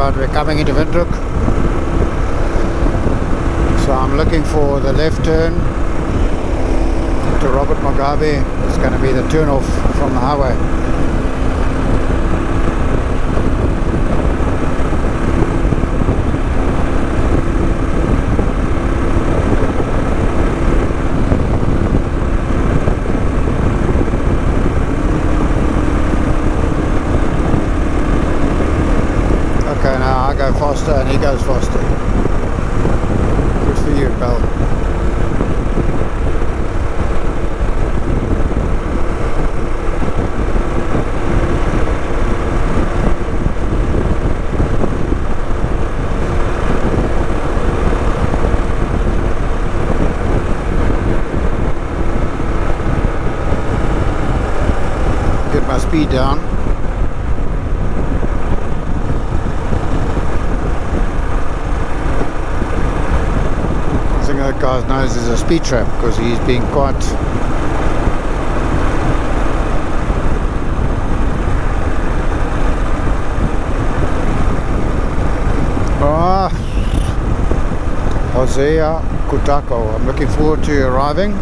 Right, we're coming into Windhoek. So I'm looking for the left turn to Robert Mugabe. It's going to be the turn off from the highway. Okay, now I go faster and he goes faster. Good for you, pal. Get my speed down. That guy knows there's a speed trap because he's being quite Hosea Kutako. I'm looking forward to arriving.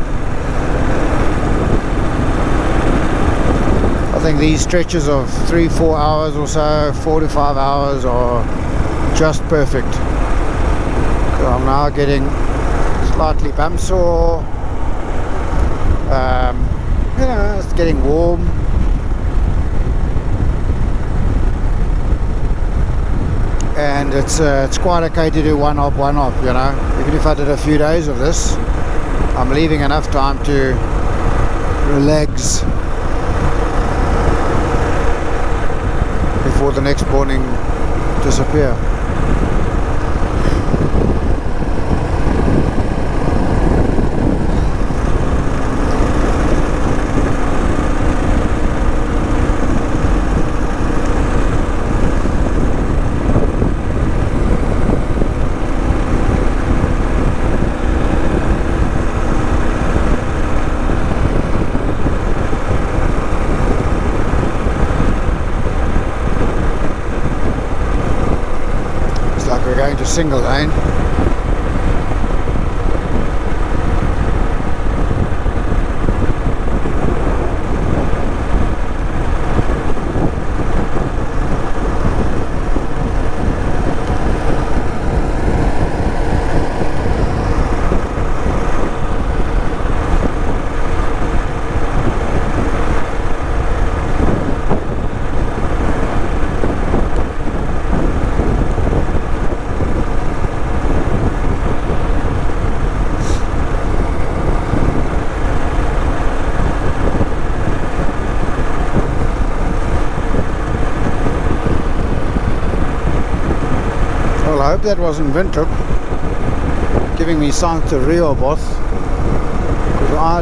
I think these stretches of 3-4 hours or so, 4 to 5 hours are just perfect. So I'm now getting slightly bump sore. You know, it's getting warm. And it's quite okay to do one up, you know. Even if I did a few days of this, I'm leaving enough time to relax before the next morning disappear. We're going to single lane. Well, I hope that wasn't Windhoek giving me signs to Rehoboth, because I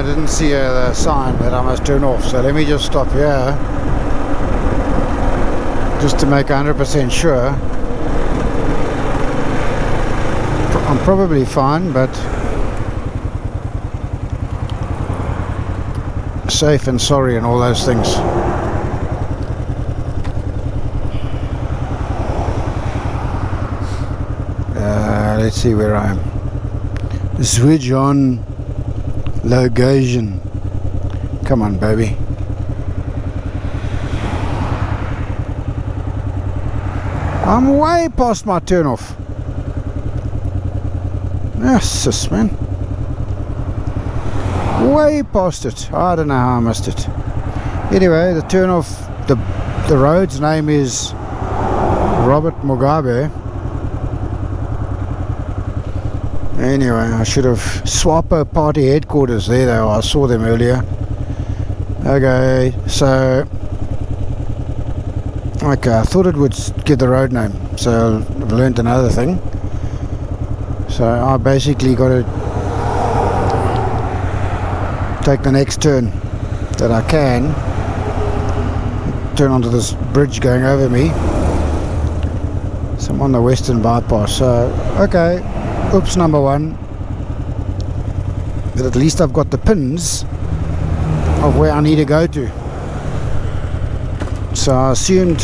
didn't see the sign that I must turn off. So let me just stop here just to make 100% sure. I'm probably fine, but safe and sorry and all those things. Let's see where I am. Switch on location. Come on, baby. I'm way past my turn off. Yes, man. Way past it. I don't know how I missed it. Anyway, the turn off, the road's name is Robert Mugabe. Anyway, I should have Swapo Party headquarters there though. I saw them earlier. Okay, so I thought it would give the road name, so I've learned another thing. So I basically got to take the next turn that I can, turn onto this bridge going over me. So I'm on the western bypass. So okay, oops, number one. but at least I've got the pins of where I need to go to. So I assumed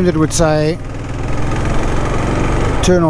it would say turn off